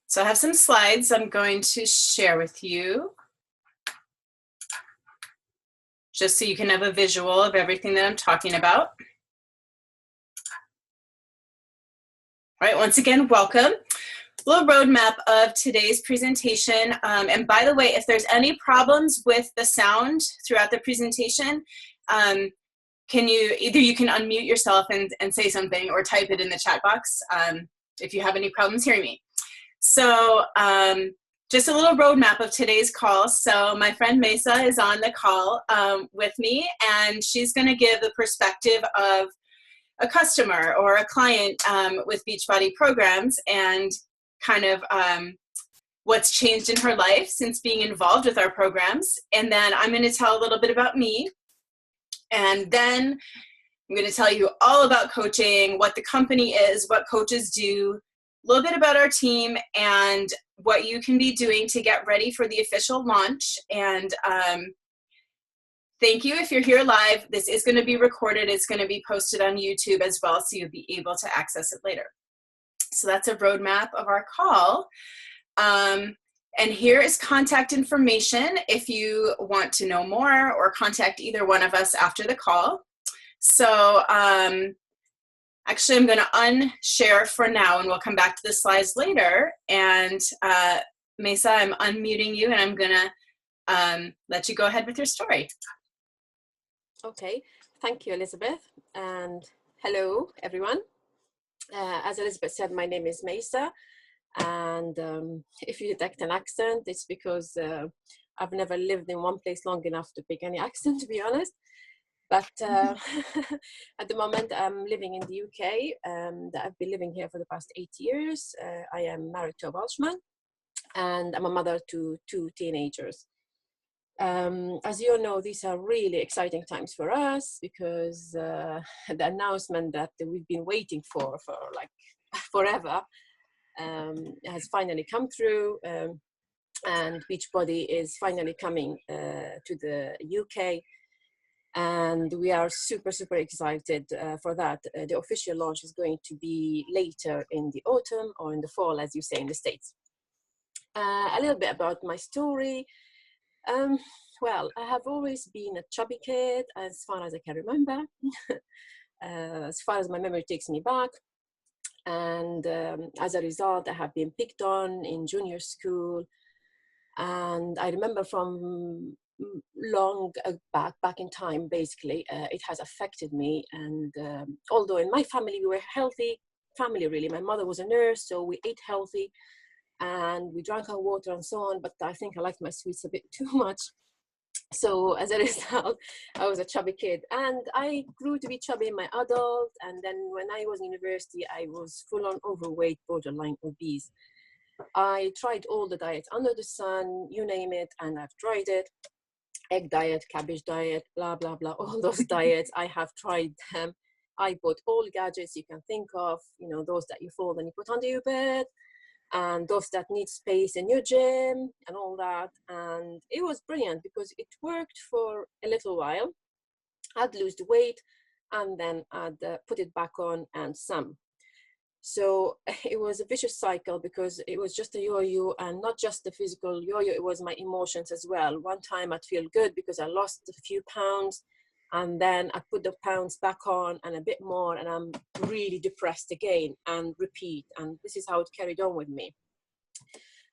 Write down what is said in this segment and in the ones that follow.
So I have some slides I'm going to share with you, just so you can have a visual of everything that I'm talking about. All right, once again, welcome. A little roadmap of today's presentation. And by the way, if there's any problems with the sound throughout the presentation, you can unmute yourself and say something or type it in the chat box if you have any problems hearing me. So just a little roadmap of today's call. So my friend Mesa is on the call with me, and she's going to give the perspective of a customer or a client with Beachbody programs and kind of what's changed in her life since being involved with our programs. And then I'm going to tell a little bit about me. And then I'm going to tell you all about coaching, what the company is, what coaches do, a little bit about our team, and what you can be doing to get ready for the official launch. And thank you if you're here live. This is going to be recorded. It's going to be posted on YouTube as well, so you'll be able to access it later. So that's a roadmap of our call. And here is contact information if you want to know more or contact either one of us after the call. So actually, I'm going to unshare for now, and we'll come back to the slides later. And Mesa, I'm unmuting you, and I'm going to let you go ahead with your story. Okay, thank you, Elizabeth, and hello, everyone. As Elizabeth said, my name is Mesa, and if you detect an accent, it's because I've never lived in one place long enough to pick any accent, to be honest. But at the moment, I'm living in the UK, and I've been living here for the past 8 years. I am married to a Welshman, and I'm a mother to 2 teenagers. As you all know, these are really exciting times for us because the announcement that we've been waiting for like forever has finally come through, and Beachbody is finally coming to the UK. And we are super, super excited for that. The official launch is going to be later in the autumn or in the fall, as you say in the States. A little bit about my story. Well, I have always been a chubby kid as far as I can remember, as far as my memory takes me back. And as a result, I have been picked on in junior school. And I remember from long back in time, basically, it has affected me. And although in my family, we were a healthy family, really. My mother was a nurse, so we ate healthy and we drank our water and so on. But I think I liked my sweets a bit too much. So as a result, I was a chubby kid, and I grew to be chubby in my adult. And then when I was in university, I was full on overweight, borderline obese. I tried all the diets under the sun, you name it, and I've tried it. Egg diet, cabbage diet, blah, blah, blah, all those diets, I have tried them. I bought all gadgets you can think of, you know, those that you fold and you put under your bed, and those that need space in your gym and all that. And it was brilliant because it worked for a little while. I'd lose the weight and then I'd put it back on and some. So it was a vicious cycle because it was just a yo-yo, and not just the physical yo-yo, it was my emotions as well. One time I'd feel good because I lost a few pounds, and then I put the pounds back on and a bit more, and I'm really depressed again, and repeat. And this is how it carried on with me.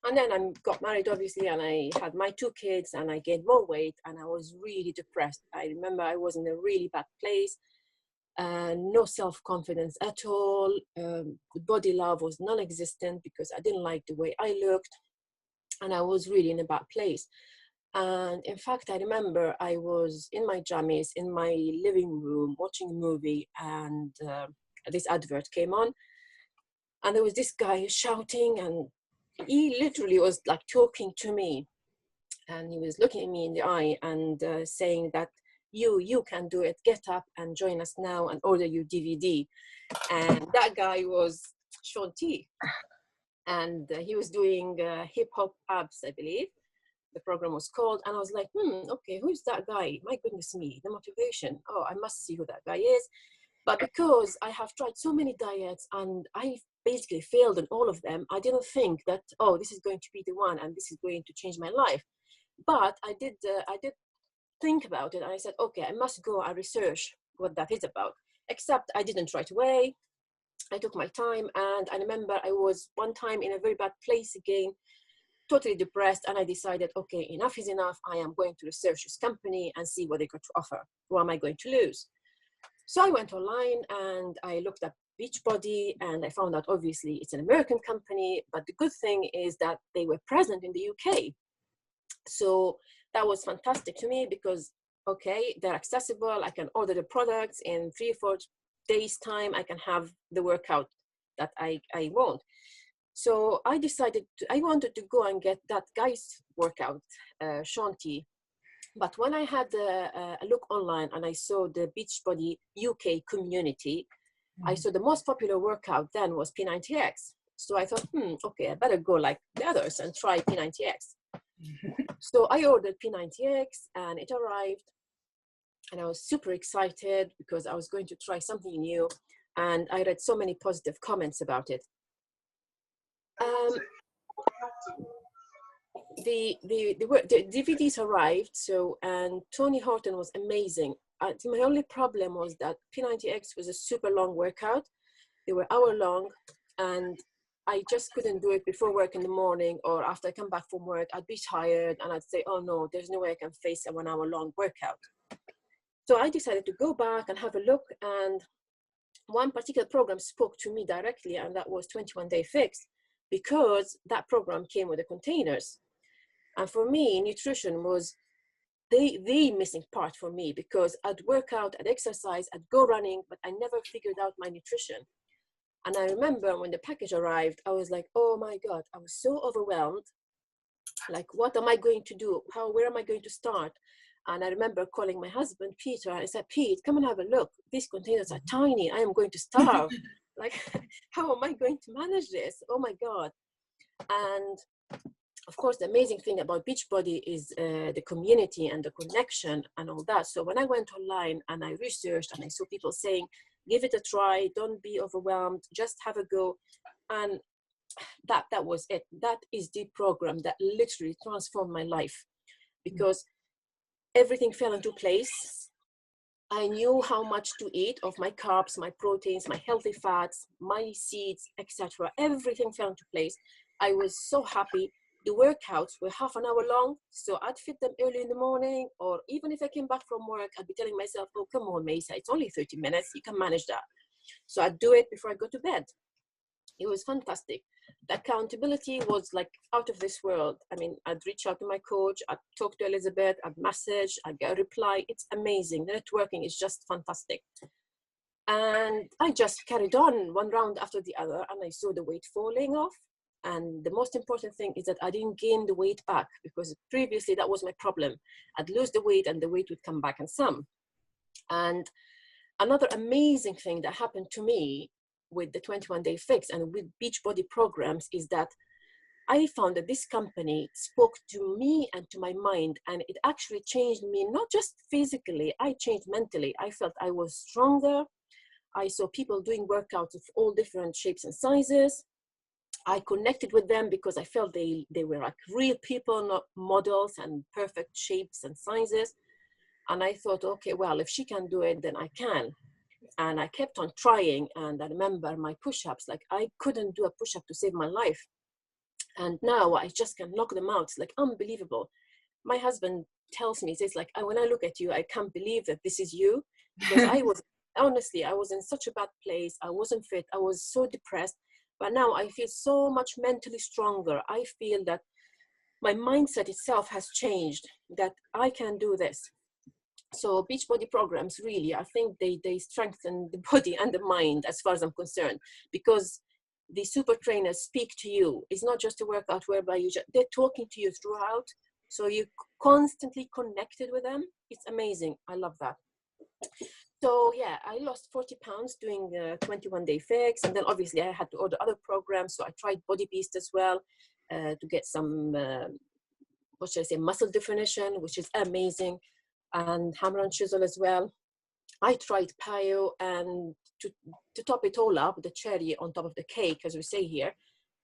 And then I got married, obviously, and I had my 2 kids, and I gained more weight, and I was really depressed. I remember I was in a really bad place. No self-confidence at all. Body love was non-existent because I didn't like the way I looked, and I was really in a bad place. And in fact, I remember I was in my jammies in my living room watching a movie, and this advert came on, and there was this guy shouting, and he literally was like talking to me, and he was looking at me in the eye and saying that you can do it, get up and join us now and order your DVD. And that guy was Sean T, and he was doing hip hop abs, I believe the program was called. And I was like, okay, who's that guy? My goodness me, the motivation. Oh, I must see who that guy is. But because I have tried so many diets and I basically failed in all of them, I didn't think that, oh, this is going to be the one and this is going to change my life. But I did think about it, and I said, okay, I must go and research what that is about. Except I didn't right away. I took my time, and I remember I was one time in a very bad place again, totally depressed, and I decided, okay, enough is enough. I am going to research this company and see what they got to offer. What am I going to lose? So I went online and I looked up Beachbody, and I found out obviously it's an American company, but the good thing is that they were present in the UK. So that was fantastic to me because, okay, they're accessible. I can order the products in 3 or 4 days time. I can have the workout that I want. So I decided I wanted to go and get that guy's workout, Shanti. But when I had a look online and I saw the Beachbody UK community, I saw the most popular workout then was P90X. So I thought, okay, I better go like the others and try P90X. So I ordered P90X and it arrived, and I was super excited because I was going to try something new, and I read so many positive comments about it. The DVDs arrived, so, and Tony Horton was amazing. My only problem was that P90X was a super long workout. They were hour long, and I just couldn't do it before work in the morning, or after I come back from work. I'd be tired and I'd say, oh no, there's no way I can face a 1 hour long workout. So I decided to go back and have a look, and one particular program spoke to me directly, and that was 21 Day Fix, because that program came with the containers. And for me, nutrition was the missing part for me, because I'd work out, I'd exercise, I'd go running, but I never figured out my nutrition. And I remember when the package arrived, I was like, oh my God, I was so overwhelmed. Like, what am I going to do? Where am I going to start? And I remember calling my husband, Peter, and I said, Pete, come and have a look. These containers are tiny. I am going to starve. Like, how am I going to manage this? Oh my God. And of course, the amazing thing about Beachbody is the community and the connection and all that. So when I went online and I researched and I saw people saying, give it a try, don't be overwhelmed, just have a go. And that was it. That is the program that literally transformed my life, because everything fell into place. I knew how much to eat of my carbs, my proteins, my healthy fats, my seeds, etc. Everything fell into place. I was so happy. The workouts were half an hour long, so I'd fit them early in the morning, or even if I came back from work, I'd be telling myself, oh, come on, Mesa, it's only 30 minutes, you can manage that. So I'd do it before I go to bed. It was fantastic. The accountability was like out of this world. I mean, I'd reach out to my coach, I'd talk to Elizabeth, I'd message, I'd get a reply. It's amazing. The networking is just fantastic. And I just carried on one round after the other, and I saw the weight falling off. And the most important thing is that I didn't gain the weight back, because previously that was my problem. I'd lose the weight and the weight would come back in some. And another amazing thing that happened to me with the 21 Day Fix and with Beachbody programs is that I found that this company spoke to me and to my mind, and it actually changed me, not just physically, I changed mentally. I felt I was stronger. I saw people doing workouts of all different shapes and sizes. I connected with them because I felt they were like real people, not models and perfect shapes and sizes. And I thought, okay, well, if she can do it, then I can. And I kept on trying. And I remember my push-ups, like I couldn't do a push-up to save my life. And now I just can knock them out. It's like unbelievable. My husband tells me, he says, like, when I look at you, I can't believe that this is you. Because I was, honestly, I was in such a bad place. I wasn't fit. I was so depressed. But now I feel so much mentally stronger. I feel that my mindset itself has changed, that I can do this. So Beachbody programs, really, I think they strengthen the body and the mind as far as I'm concerned, because the super trainers speak to you. It's not just a workout whereby they're talking to you throughout. So you're constantly connected with them. It's amazing. I love that. So yeah, I lost 40 pounds doing the 21 Day Fix. And then obviously I had to order other programs. So I tried Body Beast as well to get some, muscle definition, which is amazing. And hammer and chisel as well. I tried paleo, and to top it all up, the cherry on top of the cake, as we say here,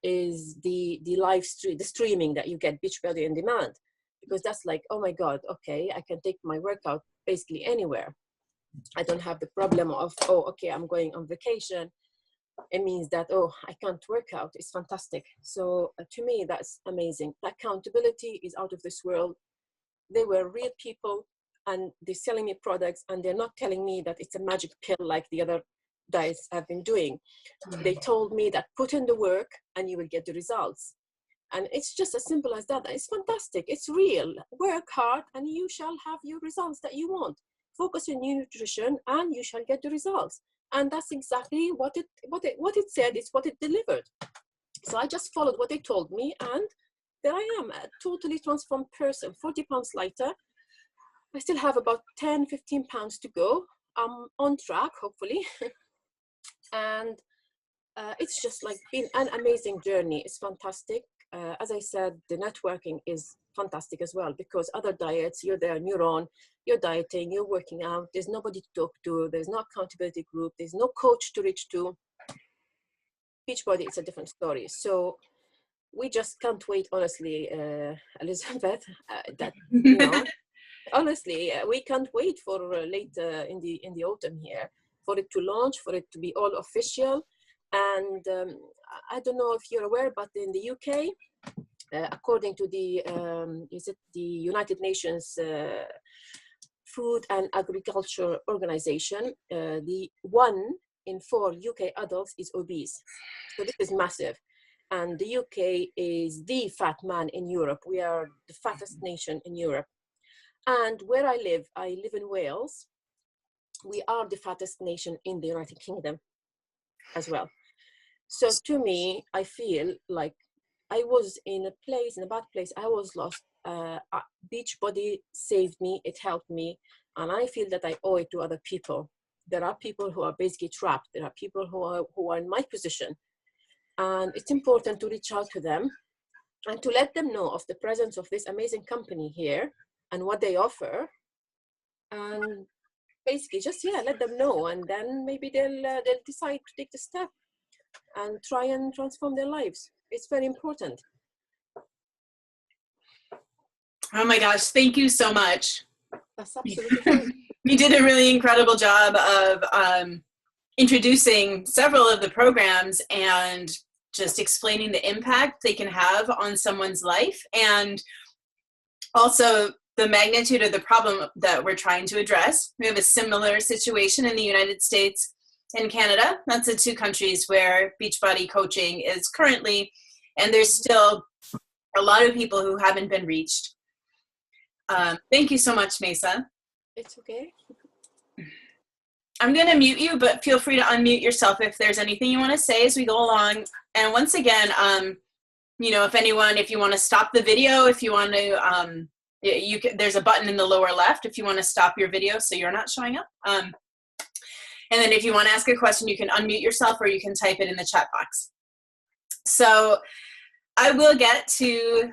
is the live stream, the streaming that you get, Beachbody on demand, because that's like, oh my God, okay, I can take my workout basically anywhere. I don't have the problem of, oh, okay, I'm going on vacation. It means that, oh, I can't work out. It's fantastic. So to me, that's amazing. The accountability is out of this world. They were real people, and they're selling me products, and they're not telling me that it's a magic pill like the other diets I've been doing. They told me that put in the work and you will get the results. And it's just as simple as that. It's fantastic. It's real. Work hard and you shall have your results that you want. Focus on your nutrition and you shall get the results. And that's exactly what it said. It's what it delivered. So I just followed what they told me, and there I am, a totally transformed person, 40 pounds lighter. I still have about 10, 15 pounds to go. I'm on track, hopefully. And it's just like been an amazing journey. It's fantastic. As I said, the networking is fantastic as well, because other diets, you're there on your own, you're dieting, you're working out, there's nobody to talk to, there's no accountability group, there's no coach to reach to. Beachbody, it's a different story. So we just can't wait, honestly, Elizabeth, that, you know, honestly, we can't wait for later in the autumn here, for it to launch, for it to be all official. And I don't know if you're aware, but in the UK, according to the United Nations Food and Agriculture Organization, the 1 in 4 UK adults is obese. So this is massive. And the UK is the fat man in Europe. We are the fattest nation in Europe. And where I live in Wales. We are the fattest nation in the United Kingdom as well. So to me, I feel like I was in a bad place. I was lost. Beachbody saved me. It helped me. And I feel that I owe it to other people. There are people who are basically trapped. There are people who are in my position. And it's important to reach out to them and to let them know of the presence of this amazing company here and what they offer. And basically just, let them know. And then maybe they'll decide to take the step and try and transform their lives. It's very important. Oh my gosh, thank you so much. That's absolutely fine. You did a really incredible job of introducing several of the programs and just explaining the impact they can have on someone's life, and also the magnitude of the problem that we're trying to address. We have a similar situation in the United States and Canada. That's the 2 countries where Beachbody coaching is currently, and there's still a lot of people who haven't been reached. Thank you so much, Mesa. It's okay. I'm going to mute you, but feel free to unmute yourself if there's anything you want to say as we go along. And once again, if you want to stop the video, if you want to, there's a button in the lower left if you want to stop your video so you're not showing up. And then if you want to ask a question, you can unmute yourself or you can type it in the chat box. So I will get to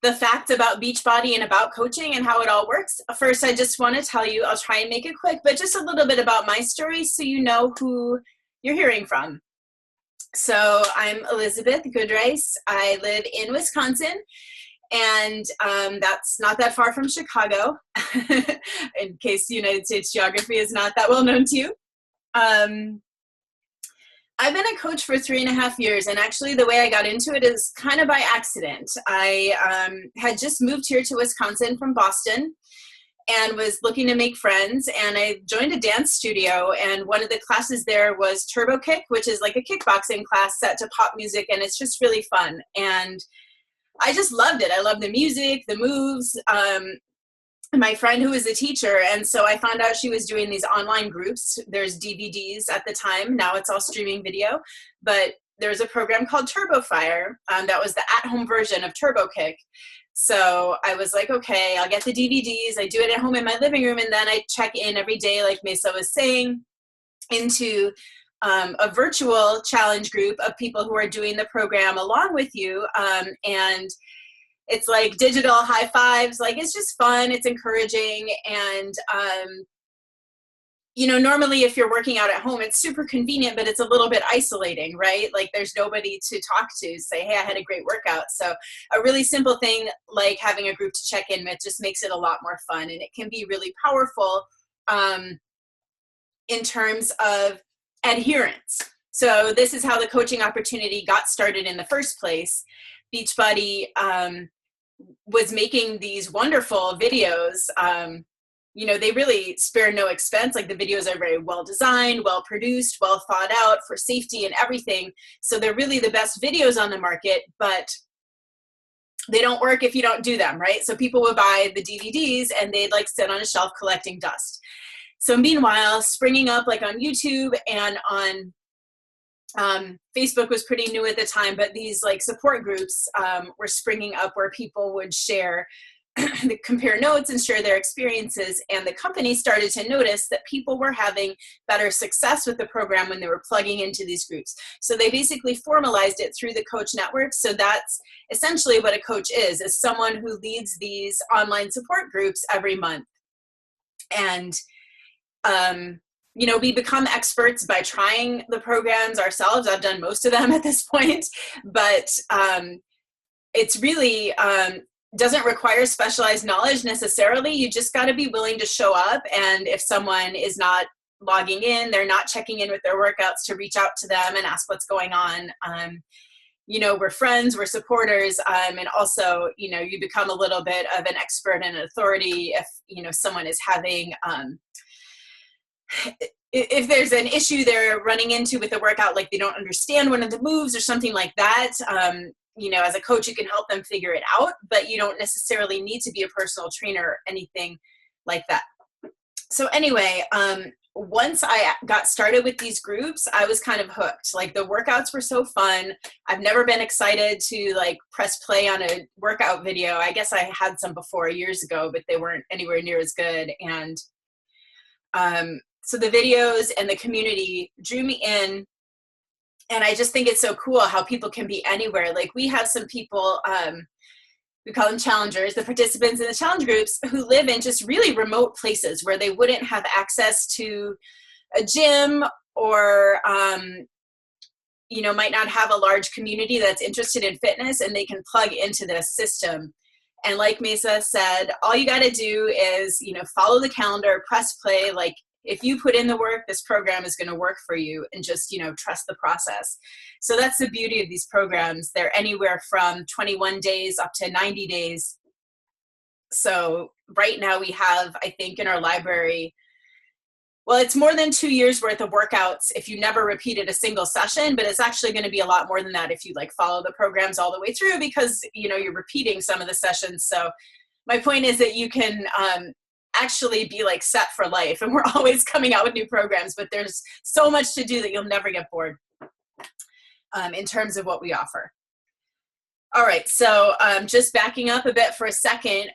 the facts about Beachbody and about coaching and how it all works. First, I just want to tell you, I'll try and make it quick, but just a little bit about my story so you know who you're hearing from. So I'm Elizabeth Goodrice. I live in Wisconsin, and that's not that far from Chicago, in case the United States geography is not that well known to you. I've been a coach for 3.5 years, and actually the way I got into it is kind of by accident. I had just moved here to Wisconsin from Boston and was looking to make friends, and I joined a dance studio, and one of the classes there was Turbo Kick, which is like a kickboxing class set to pop music, and it's just really fun. And I just loved it. I loved the music, the moves. My friend who was a teacher, and so I found out she was doing these online groups. There's DVDs at the time. Now it's all streaming video. But there's a program called Turbo Fire. That was the at-home version of Turbo Kick. So I was like, okay, I'll get the DVDs. I do it at home in my living room, and then I check in every day, like Mesa was saying, into a virtual challenge group of people who are doing the program along with you. And it's like digital high fives. Like, it's just fun. It's encouraging. And normally if you're working out at home, it's super convenient, but it's a little bit isolating, right? Like there's nobody to talk to, say, hey, I had a great workout. So a really simple thing like having a group to check in with just makes it a lot more fun. And it can be really powerful in terms of adherence. So this is how the coaching opportunity got started in the first place. Beachbody was making these wonderful videos. They really spare no expense. Like the videos are very well designed, well produced, well thought out for safety and everything. So they're really the best videos on the market, but they don't work if you don't do them, right? So people would buy the DVDs and they'd like sit on a shelf collecting dust. So meanwhile, springing up like on YouTube and on Facebook was pretty new at the time, but these like support groups were springing up where people would share, compare notes and share their experiences. And the company started to notice that people were having better success with the program when they were plugging into these groups. So they basically formalized it through the coach network. So that's essentially what a coach is someone who leads these online support groups every month. And we become experts by trying the programs ourselves. I've done most of them at this point, but it's really doesn't require specialized knowledge necessarily. You just got to be willing to show up. And if someone is not logging in, they're not checking in with their workouts, to reach out to them and ask what's going on. We're friends, we're supporters, and also, you become a little bit of an expert and an authority if, someone is having if there's an issue they're running into with the workout, like they don't understand one of the moves or something like that, as a coach, you can help them figure it out, but you don't necessarily need to be a personal trainer or anything like that. So anyway, once I got started with these groups, I was kind of hooked. Like the workouts were so fun. I've never been excited to like press play on a workout video. I guess I had some before years ago, but they weren't anywhere near as good. And so the videos and the community drew me in, and I just think it's so cool how people can be anywhere. Like we have some people, we call them challengers, the participants in the challenge groups, who live in just really remote places where they wouldn't have access to a gym or, might not have a large community that's interested in fitness, and they can plug into this system. And like Mesa said, all you got to do is, follow the calendar, press play. Like if you put in the work, this program is going to work for you, and just, trust the process. So that's the beauty of these programs. They're anywhere from 21 days up to 90 days. So right now we have, I think in our library, well, it's more than 2 years worth of workouts if you never repeated a single session, but it's actually going to be a lot more than that if you like follow the programs all the way through, because, you're repeating some of the sessions. So my point is that you can actually be like set for life, and we're always coming out with new programs, but there's so much to do that you'll never get bored in terms of what we offer. All right, so just backing up a bit for a second.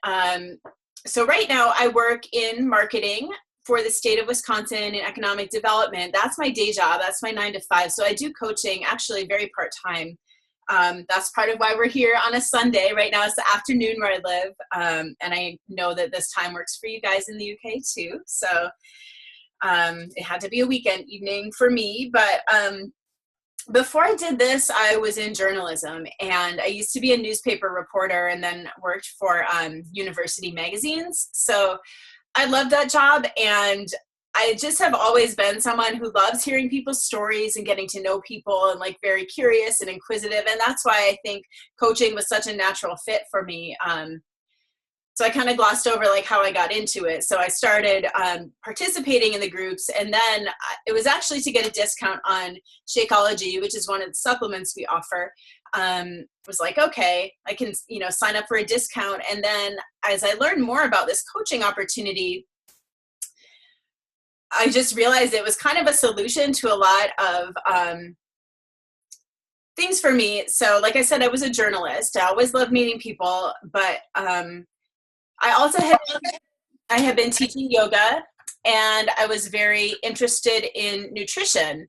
So right now I work in marketing for the state of Wisconsin in economic development. That's my day job. That's my 9 to 5. So I do coaching actually very part-time. That's part of why we're here on a Sunday. Right now it's the afternoon where I live. And I know that this time works for you guys in the UK too. So it had to be a weekend evening for me. But before I did this, I was in journalism, and I used to be a newspaper reporter and then worked for university magazines. So I love that job, and I just have always been someone who loves hearing people's stories and getting to know people, and like very curious and inquisitive. And that's why I think coaching was such a natural fit for me. So I kind of glossed over like how I got into it. So I started participating in the groups, and then it was actually to get a discount on Shakeology, which is one of the supplements we offer. Was like, okay, I can, sign up for a discount. And then as I learned more about this coaching opportunity, I just realized it was kind of a solution to a lot of things for me. So like I said, I was a journalist. I always loved meeting people, but I also have been teaching yoga, and I was very interested in nutrition.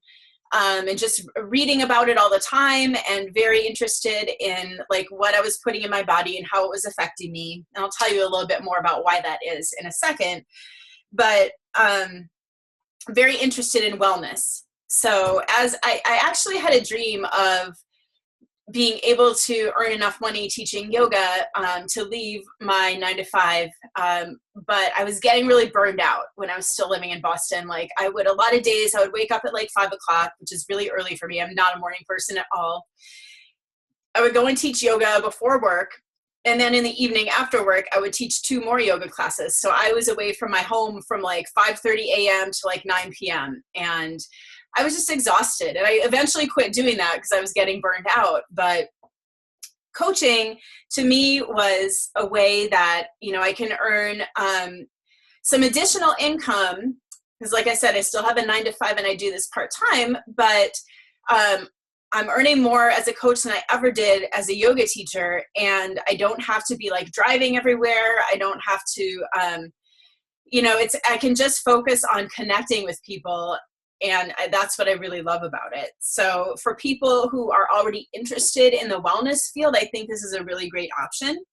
And just reading about it all the time, and very interested in like what I was putting in my body and how it was affecting me. And I'll tell you a little bit more about why that is in a second. But very interested in wellness. So as I actually had a dream of being able to earn enough money teaching yoga to leave my 9 to 5. But I was getting really burned out when I was still living in Boston. Like a lot of days I would wake up at like 5 o'clock, which is really early for me. I'm not a morning person at all. I would go and teach yoga before work. And then in the evening after work, I would teach 2 more yoga classes. So I was away from my home from like 5:30 a.m. to like 9 p.m. And I was just exhausted. And I eventually quit doing that because I was getting burned out. But coaching to me was a way that, I can earn some additional income. Because like I said, I still have a 9 to 5 and I do this part-time, but I'm earning more as a coach than I ever did as a yoga teacher. And I don't have to be like driving everywhere. I don't have to, I can just focus on connecting with people. And that's what I really love about it. So for people who are already interested in the wellness field, I think this is a really great option.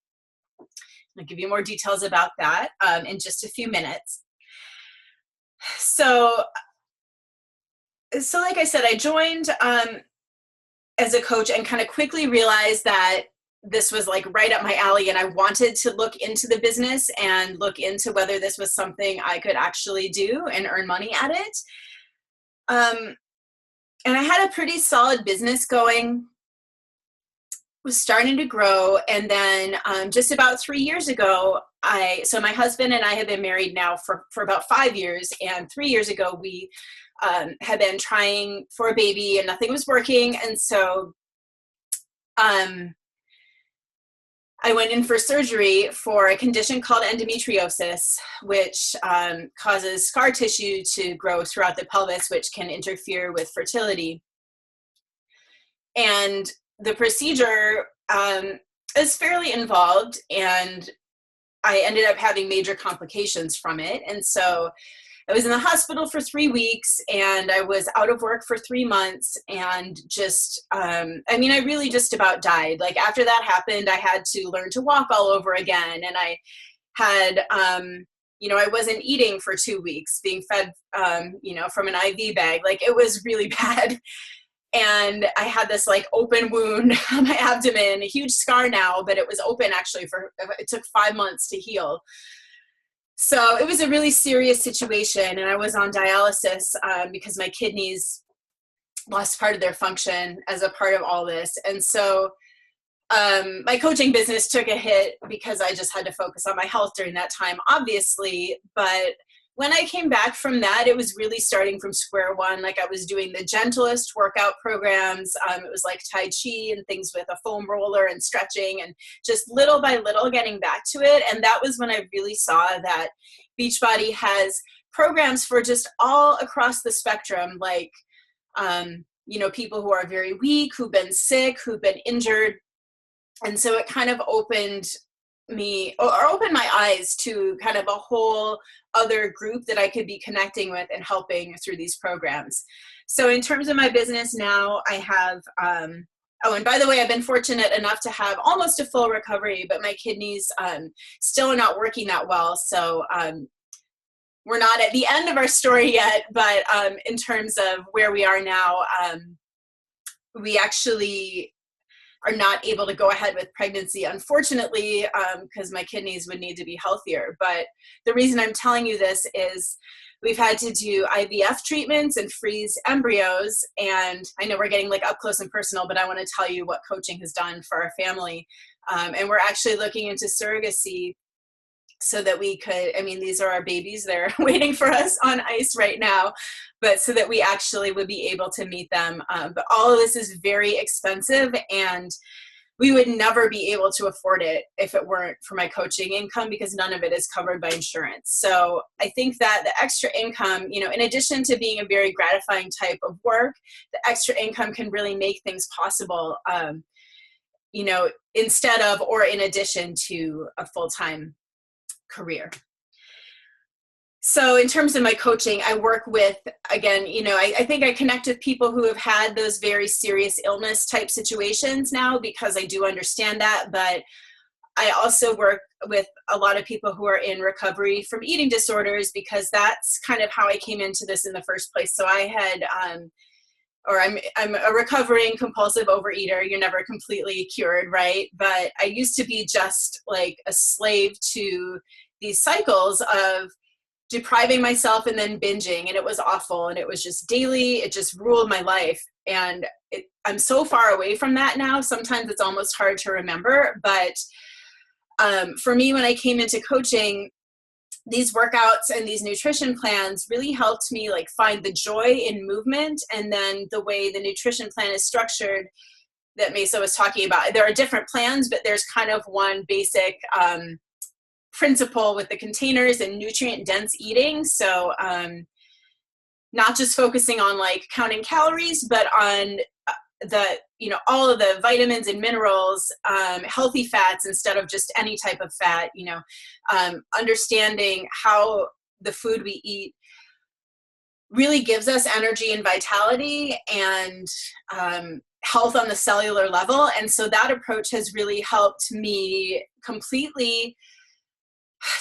I'll give you more details about that in just a few minutes. So like I said, I joined as a coach and kind of quickly realized that this was like right up my alley, and I wanted to look into the business and look into whether this was something I could actually do and earn money at it. And I had a pretty solid business going, was starting to grow. And then just about 3 years ago, so my husband and I have been married now for about 5 years. And 3 years ago, we had been trying for a baby and nothing was working. And so I went in for surgery for a condition called endometriosis, which causes scar tissue to grow throughout the pelvis, which can interfere with fertility. And the procedure is fairly involved, and I ended up having major complications from it. And so I was in the hospital for 3 weeks, and I was out of work for 3 months, and just, I really just about died. Like after that happened, I had to learn to walk all over again. And I had, I wasn't eating for 2 weeks, being fed, from an IV bag. Like it was really bad. And I had this like open wound on my abdomen, a huge scar now, but it was open actually it took 5 months to heal. So it was a really serious situation, and I was on dialysis because my kidneys lost part of their function as a part of all this. And so my coaching business took a hit because I just had to focus on my health during that time, obviously. But when I came back from that, it was really starting from square one. Like I was doing the gentlest workout programs. It was like Tai Chi and things with a foam roller and stretching, and just little by little getting back to it. And that was when I really saw that Beachbody has programs for just all across the spectrum, like, people who are very weak, who've been sick, who've been injured. And so it kind of opened my eyes to kind of a whole other group that I could be connecting with and helping through these programs. So in terms of my business now, I have, and by the way, I've been fortunate enough to have almost a full recovery, but my kidneys still are not working that well. So we're not at the end of our story yet, but in terms of where we are now, we actually are not able to go ahead with pregnancy, unfortunately, because my kidneys would need to be healthier. But the reason I'm telling you this is we've had to do IVF treatments and freeze embryos. And I know we're getting like up close and personal, but I want to tell you what coaching has done for our family. And we're actually looking into surrogacy so that we could, these are our babies, they're waiting for us on ice right now, but so that we actually would be able to meet them. But all of this is very expensive, and we would never be able to afford it if it weren't for my coaching income, because none of it is covered by insurance. So I think that the extra income, in addition to being a very gratifying type of work, the extra income can really make things possible, instead of or in addition to a full-time career. So in terms of my coaching, I work with, again, I think I connect with people who have had those very serious illness type situations now, because I do understand that. But I also work with a lot of people who are in recovery from eating disorders, because that's kind of how I came into this in the first place. So I had, I'm a recovering compulsive overeater. You're never completely cured, right? But I used to be just like a slave to these cycles of depriving myself and then binging, and it was awful, and it was just daily. It just ruled my life, and I'm so far away from that now. Sometimes it's almost hard to remember, but for me, when I came into coaching, these workouts and these nutrition plans really helped me like find the joy in movement. And then the way the nutrition plan is structured that Mesa was talking about, there are different plans, but there's kind of one basic principle with the containers and nutrient dense eating. So not just focusing on like counting calories, but on the, all of the vitamins and minerals, healthy fats instead of just any type of fat, understanding how the food we eat really gives us energy and vitality and health on the cellular level. And so that approach has really helped me completely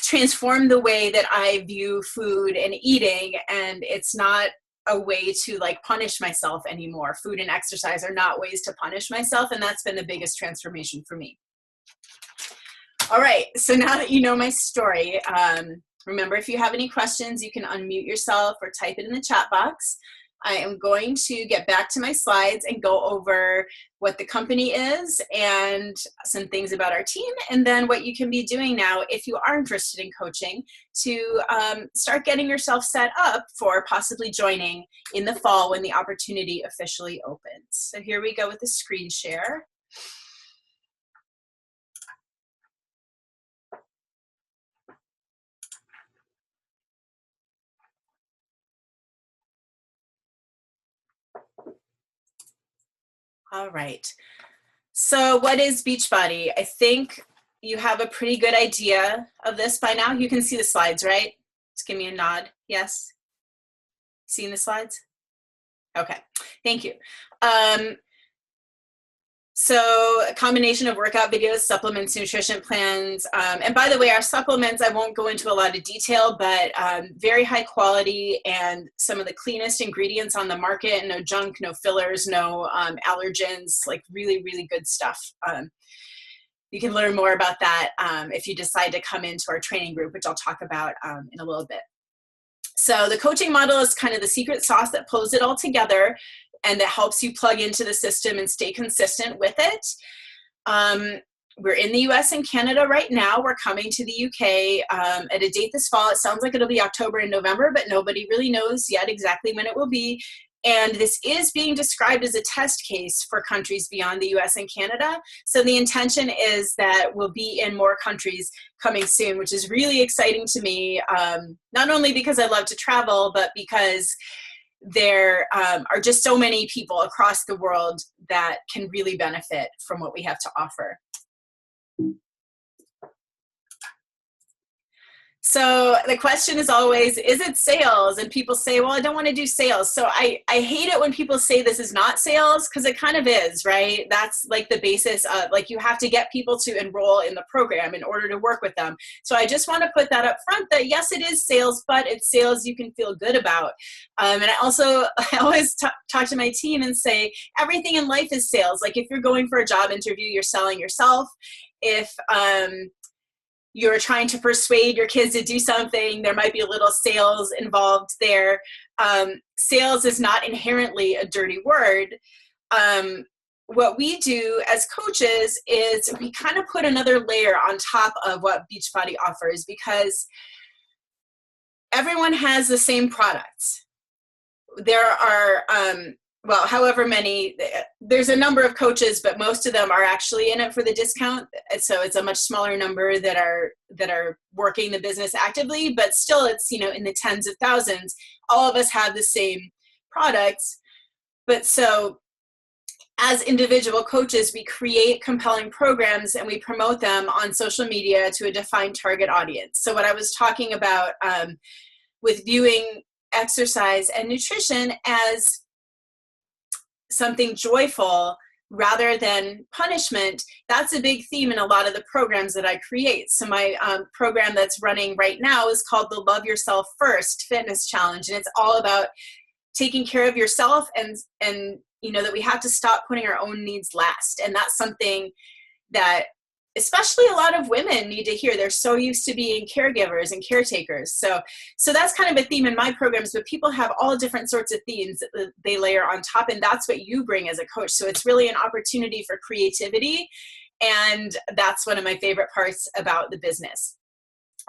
transform the way that I view food and eating. And it's not a way to like punish myself anymore. Food and exercise are not ways to punish myself. And that's been the biggest transformation for me. All right. So now that you know my story, remember, if you have any questions, you can unmute yourself or type it in the chat box. I am going to get back to my slides and go over what the company is and some things about our team, and then what you can be doing now if you are interested in coaching to start getting yourself set up for possibly joining in the fall when the opportunity officially opens. So here we go with the screen share. All right. So what is Beachbody? I think you have a pretty good idea of this by now. You can see the slides, right? Just give me a nod. Yes? Seeing the slides? Okay. Thank you. So a combination of workout videos, supplements, nutrition plans. And by the way, our supplements, I won't go into a lot of detail, but very high quality and some of the cleanest ingredients on the market. No junk, no fillers, no allergens, like really, really good stuff. You can learn more about that if you decide to come into our training group, which I'll talk about in a little bit. So the coaching model is kind of the secret sauce that pulls it all together and that helps you plug into the system and stay consistent with it. We're in the US and Canada right now. We're coming to the UK at a date this fall. It sounds like it'll be October and November, but nobody really knows yet exactly when it will be. And this is being described as a test case for countries beyond the US and Canada. So the intention is that we'll be in more countries coming soon, which is really exciting to me, not only because I love to travel, but because there are just so many people across the world that can really benefit from what we have to offer. So the question is always, is it sales? And people say, well, I don't want to do sales. So I hate it when people say this is not sales, because it kind of is, right? That's like the basis of, like, you have to get people to enroll in the program in order to work with them. So I just want to put that up front that yes, it is sales, but it's sales you can feel good about. And I always talk to my team and say, everything in life is sales. Like if you're going for a job interview, you're selling yourself. If, you're trying to persuade your kids to do something, there might be a little sales involved there. Sales is not inherently a dirty word. What we do as coaches is we kind of put another layer on top of what Beachbody offers, because everyone has the same products. There are, well, however many, there's a number of coaches, but most of them are actually in it for the discount. So it's a much smaller number that are working the business actively, but still it's, in the tens of thousands. All of us have the same products. But so as individual coaches, we create compelling programs and we promote them on social media to a defined target audience. So what I was talking about with viewing exercise and nutrition as something joyful, rather than punishment, that's a big theme in a lot of the programs that I create. So my program that's running right now is called the Love Yourself First Fitness Challenge. And it's all about taking care of yourself and that we have to stop putting our own needs last. And that's something that especially a lot of women need to hear. They're so used to being caregivers and caretakers. So that's kind of a theme in my programs, but people have all different sorts of themes that they layer on top, and that's what you bring as a coach. So it's really an opportunity for creativity, and that's one of my favorite parts about the business.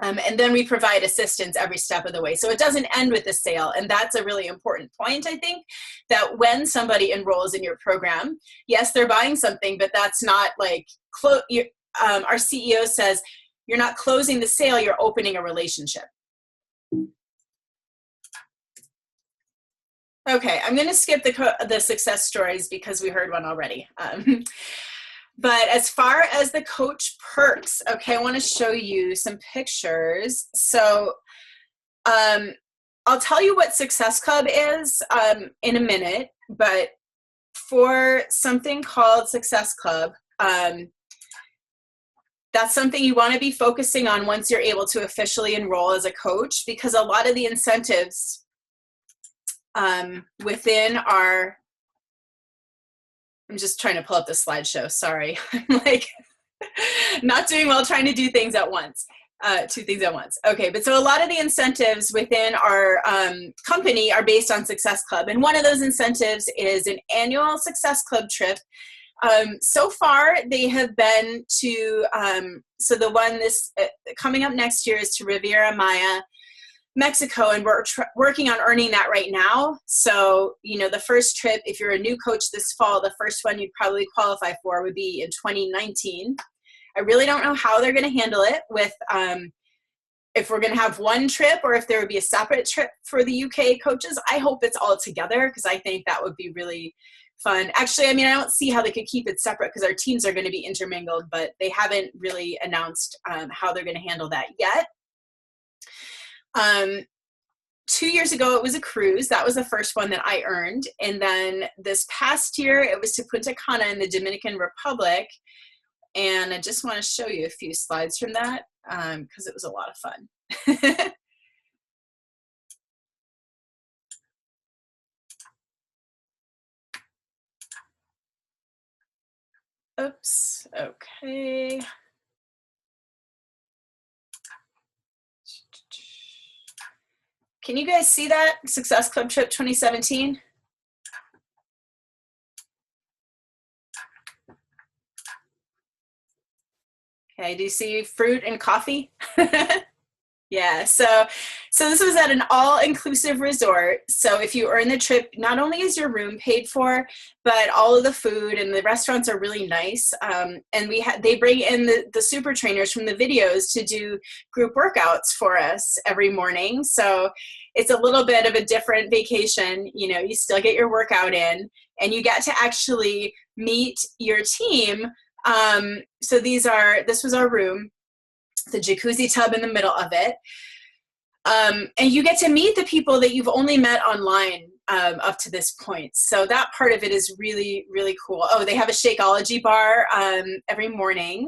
And then we provide assistance every step of the way. So it doesn't end with the sale. And that's a really important point, I think, that when somebody enrolls in your program, yes, they're buying something, but that's not like, our CEO says, you're not closing the sale, you're opening a relationship. Okay, I'm going to skip the success stories because we heard one already. But as far as the coach perks, okay, I want to show you some pictures. So I'll tell you what Success Club is in a minute, but for something called Success Club, that's something you want to be focusing on once you're able to officially enroll as a coach, because a lot of the incentives within our, I'm just trying to pull up the slideshow, sorry. I'm like not doing well trying to do things at once, two things at once. Okay, but so a lot of the incentives within our company are based on Success Club. And one of those incentives is an annual Success Club trip. So far, they have been to, so the one coming up next year is to Riviera Maya, Mexico, and we're working on earning that right now. So, the first trip, if you're a new coach this fall, the first one you'd probably qualify for would be in 2019. I really don't know how they're going to handle it with, if we're going to have one trip or if there would be a separate trip for the UK coaches. I hope it's all together because I think that would be really fun. Actually, I don't see how they could keep it separate because our teams are going to be intermingled, but they haven't really announced how they're going to handle that yet. 2 years ago, it was a cruise. That was the first one that I earned. And then this past year, it was to Punta Cana in the Dominican Republic. And I just want to show you a few slides from that because it was a lot of fun. Oops, okay. Can you guys see that? Success Club Trip 2017? Okay, do you see fruit and coffee? Yeah, so this was at an all-inclusive resort. So if you earn the trip, not only is your room paid for, but all of the food and the restaurants are really nice. And they bring in the super trainers from the videos to do group workouts for us every morning. So it's a little bit of a different vacation. You still get your workout in, and you get to actually meet your team. So this was our room. The jacuzzi tub in the middle of it. And you get to meet the people that you've only met online up to this point. So that part of it is really, really cool. Oh, they have a Shakeology bar every morning.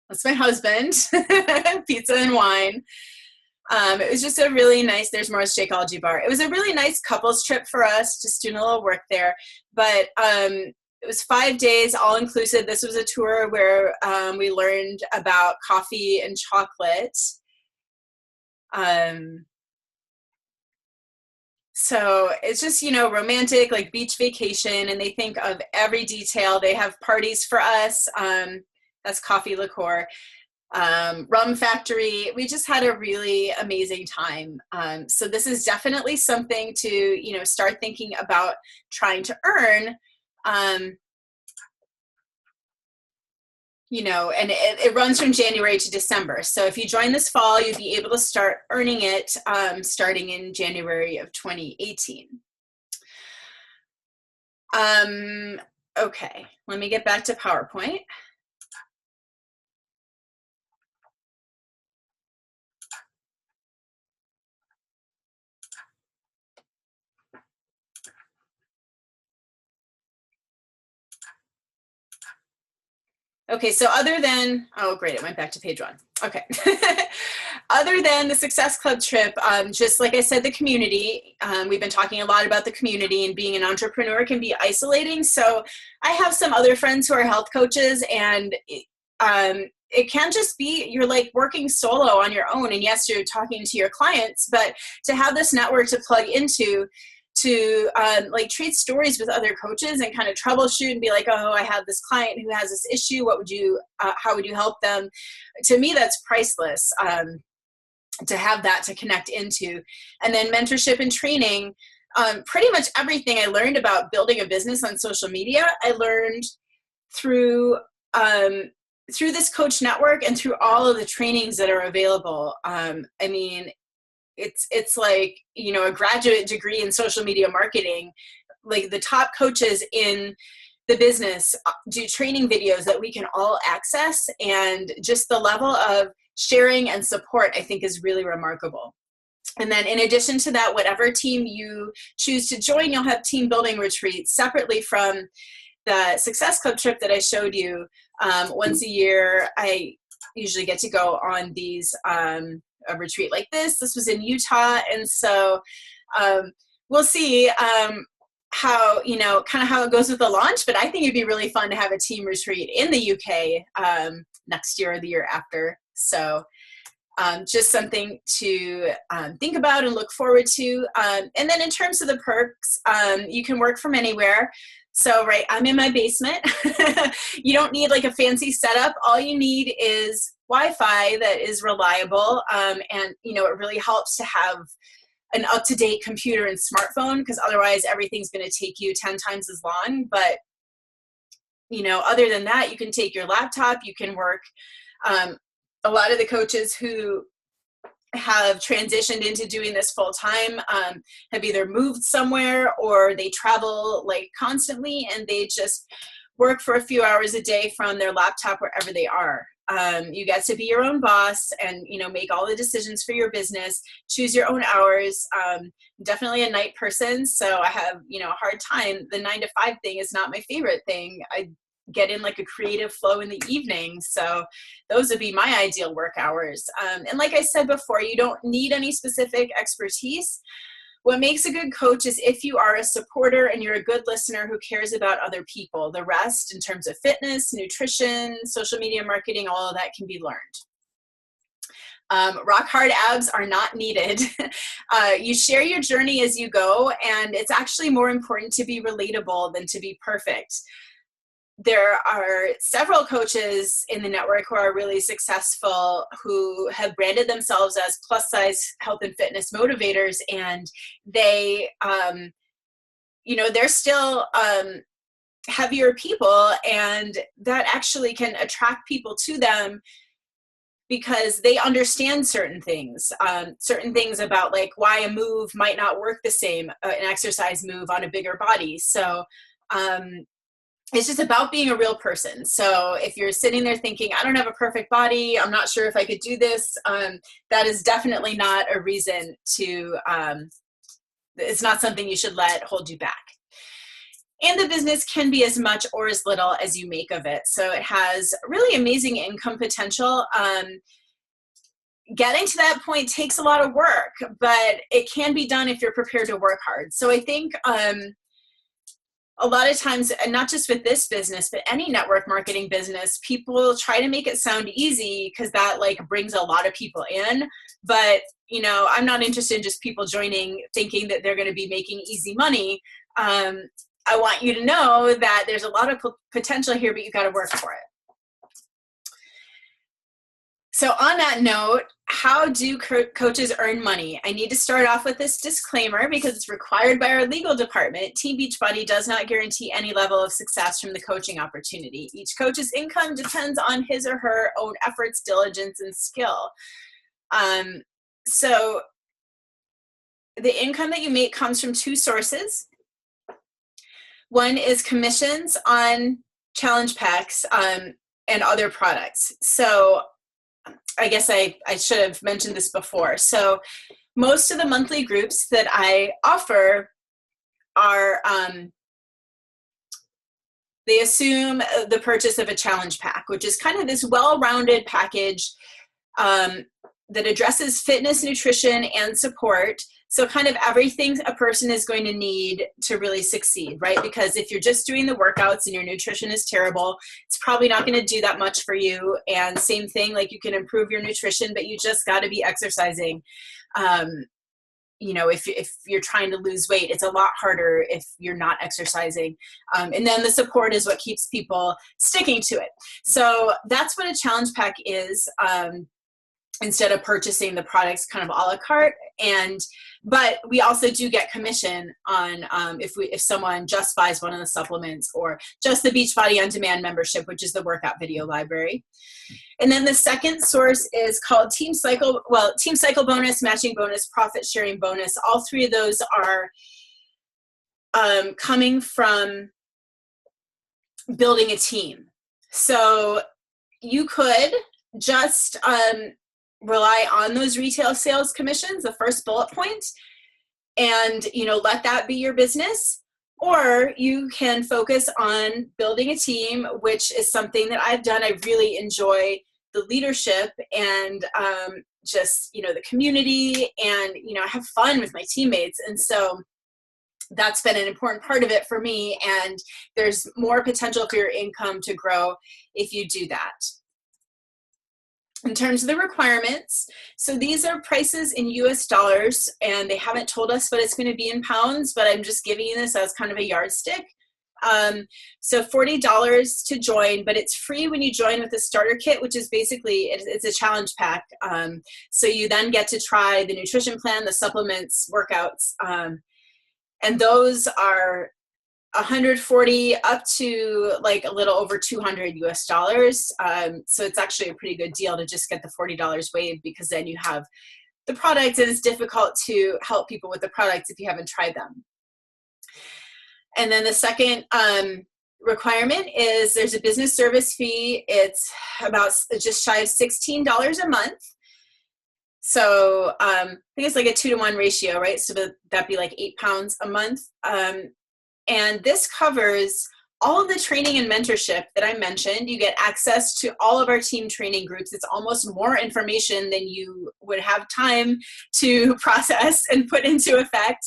That's my husband. Pizza and wine. It was just a really nice, there's more Shakeology bar. It was a really nice couples trip for us, just doing a little work there. But it was 5 days, all inclusive. This was a tour where we learned about coffee and chocolate. So it's just, romantic, like beach vacation, and they think of every detail. They have parties for us. That's coffee liqueur. Rum factory. We just had a really amazing time. So this is definitely something to, start thinking about trying to earn. And it runs from January to December. So if you join this fall, you'd be able to start earning it starting in January of 2018. Okay, let me get back to PowerPoint. Okay, so other than, oh great, it went back to page 1. Okay. Other than the Success Club trip, just like I said, the community, we've been talking a lot about the community, and being an entrepreneur can be isolating. So I have some other friends who are health coaches, and it can just be, you're like working solo on your own. And yes, you're talking to your clients, but to have this network to plug into, to like trade stories with other coaches and kind of troubleshoot and be like, oh, I have this client who has this issue. What would you, how would you help them? To me, that's priceless, to have that to connect into. And then mentorship and training, pretty much everything I learned about building a business on social media, I learned through this coach network and through all of the trainings that are available. I mean, it's like, you know, a graduate degree in social media marketing. Like the top coaches in the business do training videos that we can all access, and just the level of sharing and support, I think, is really remarkable. And then in addition to that, whatever team you choose to join, you'll have team building retreats separately from the Success Club trip that I showed you. Once a year, I usually get to go on these a retreat like this. This was in Utah, and so we'll see how, you know, kind of how it goes with the launch. But I think it'd be really fun to have a team retreat in the UK next year or the year after. So just something to think about and look forward to. And then in terms of the perks, you can work from anywhere. So, right, I'm in my basement. You don't need like a fancy setup. All you need is Wi-Fi that is reliable. And, you know, it really helps to have an up-to-date computer and smartphone, because otherwise everything's going to take you 10 times as long. But, you know, other than that, you can take your laptop, you can work. A lot of the coaches who have transitioned into doing this full time have either moved somewhere or they travel like constantly, and they just work for a few hours a day from their laptop wherever they are. You get to be your own boss and, you know, make all the decisions for your business, choose your own hours. Definitely a night person, so I have, you know, a hard time. The 9 to 5 thing is not my favorite thing. I get in like a creative flow in the evening. So those would be my ideal work hours. And like I said before, you don't need any specific expertise. What makes a good coach is if you are a supporter and you're a good listener who cares about other people. The rest, in terms of fitness, nutrition, social media marketing, all of that can be learned. Rock hard abs are not needed. You share your journey as you go, and it's actually more important to be relatable than to be perfect. There are several coaches in the network who are really successful, who have branded themselves as plus size health and fitness motivators, and they, you know, they're still heavier people, and that actually can attract people to them because they understand certain things about like why a move might not work the same, an exercise move on a bigger body. So it's just about being a real person. So if you're sitting there thinking, I don't have a perfect body, I'm not sure if I could do this, that is definitely not a reason to, it's not something you should let hold you back. And the business can be as much or as little as you make of it. So it has really amazing income potential. Getting to that point takes a lot of work, but it can be done if you're prepared to work hard. So I think a lot of times, and not just with this business, but any network marketing business, people try to make it sound easy because that like brings a lot of people in. But, you know, I'm not interested in just people joining thinking that they're going to be making easy money. I want you to know that there's a lot of potential here, but you got to work for it. So on that note, how do coaches earn money? I need to start off with this disclaimer because it's required by our legal department. Team Beachbody does not guarantee any level of success from the coaching opportunity. Each coach's income depends on his or her own efforts, diligence, and skill. So the income that you make comes from two sources. One is commissions on challenge packs and other products. So I guess I should have mentioned this before. So most of the monthly groups that I offer are they assume the purchase of a challenge pack, which is kind of this well-rounded package that addresses fitness, nutrition, and support. So kind of everything a person is going to need to really succeed, right? Because if you're just doing the workouts and your nutrition is terrible, it's probably not going to do that much for you. And same thing, like you can improve your nutrition, but you just got to be exercising. You know, if you're trying to lose weight, it's a lot harder if you're not exercising. And then the support is what keeps people sticking to it. So that's what a challenge pack is. Instead of purchasing the products kind of a la carte. But we also do get commission on if someone just buys one of the supplements or just the Beachbody On Demand membership, which is the workout video library. And then the second source is called Team Cycle bonus, matching bonus, profit sharing bonus. All three of those are coming from building a team. So you could just rely on those retail sales commissions, the first bullet point, and let that be your business. Or you can focus on building a team, which is something that I've done. I really enjoy the leadership and just the community, and I have fun with my teammates. And so that's been an important part of it for me, and there's more potential for your income to grow if you do that. In terms of the requirements, so these are prices in US dollars, and they haven't told us what it's going to be in pounds, but I'm just giving you this as kind of a yardstick. So $40 to join, but it's free when you join with the starter kit, which is basically, it's a challenge pack. So you then get to try the nutrition plan, the supplements, workouts, and those are 140 up to like a little over 200 US dollars. So it's actually a pretty good deal to just get the $40 waived, because then you have the products, and it's difficult to help people with the products if you haven't tried them. And then the second requirement is there's a business service fee. It's about just shy of $16 a month. So I think it's like a 2-to-1 ratio, right? So that'd be like £8 a month. And this covers all of the training and mentorship that I mentioned. You get access to all of our team training groups. It's almost more information than you would have time to process and put into effect.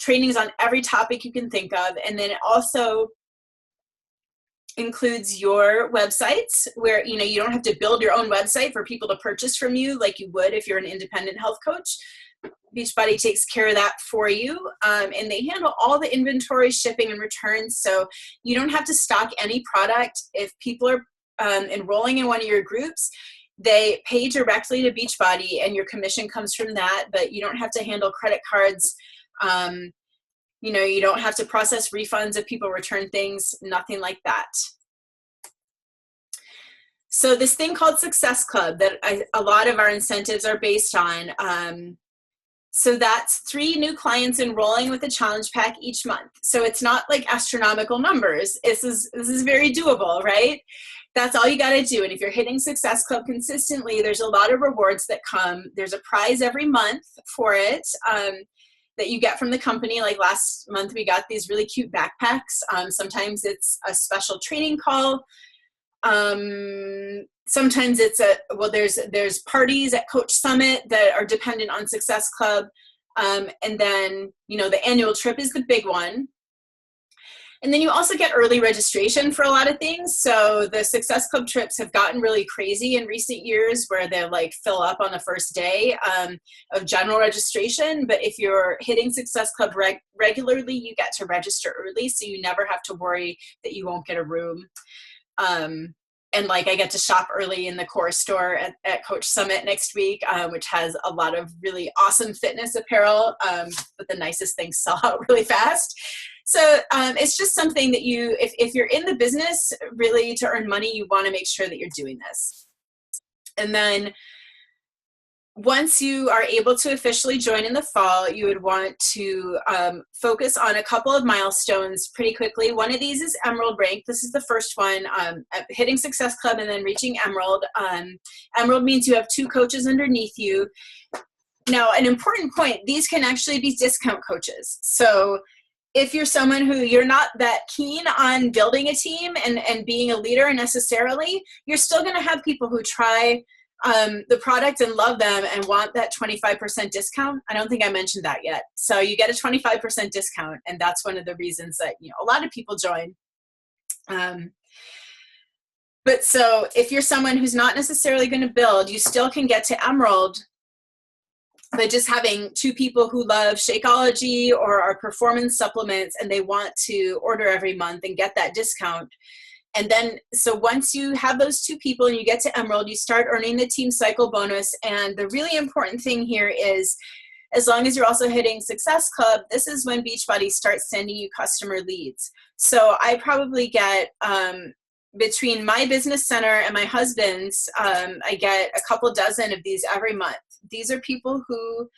Trainings on every topic you can think of. And then it also includes your websites, where you don't have to build your own website for people to purchase from you like you would if you're an independent health coach. Beachbody takes care of that for you, and they handle all the inventory, shipping, and returns, so you don't have to stock any product. If people are enrolling in one of your groups, they pay directly to Beachbody, and your commission comes from that, but you don't have to handle credit cards. You don't have to process refunds if people return things, nothing like that. So this thing called Success Club that a lot of our incentives are based on, so that's 3 new clients enrolling with a challenge pack each month. So it's not like astronomical numbers. This is very doable, right? That's all you got to do. And if you're hitting Success Club consistently, there's a lot of rewards that come. There's a prize every month for it that you get from the company. Like last month, we got these really cute backpacks. Sometimes it's a special training call. Sometimes it's there's parties at Coach Summit that are dependent on Success Club. And then, the annual trip is the big one. And then you also get early registration for a lot of things. So the Success Club trips have gotten really crazy in recent years, where they'll like fill up on the first day of general registration. But if you're hitting Success Club regularly, you get to register early, so you never have to worry that you won't get a room. And like I get to shop early in the core store at Coach Summit next week, which has a lot of really awesome fitness apparel, but the nicest things sell out really fast. So it's just something that if you're in the business really to earn money, you want to make sure that you're doing this. And then once you are able to officially join in the fall, you would want to focus on a couple of milestones pretty quickly. One of these is Emerald rank. This is the first one, hitting Success Club and then reaching Emerald. Emerald means you have 2 coaches underneath you. Now, an important point, these can actually be discount coaches. So if you're someone who you're not that keen on building a team and being a leader necessarily, you're still going to have people who try the product and love them and want that 25% discount. I don't think I mentioned that yet. So you get a 25% discount, and that's one of the reasons that, you know, a lot of people join. But so if you're someone who's not necessarily going to build, you still can get to Emerald by just having two people who love Shakeology or our performance supplements, and they want to order every month and get that discount. And then, so once you have those two people and you get to Emerald, you start earning the team cycle bonus. And the really important thing here is, as long as you're also hitting Success Club, this is when Beachbody starts sending you customer leads. So I probably get, between my business center and my husband's, I get a couple dozen of these every month. These are people who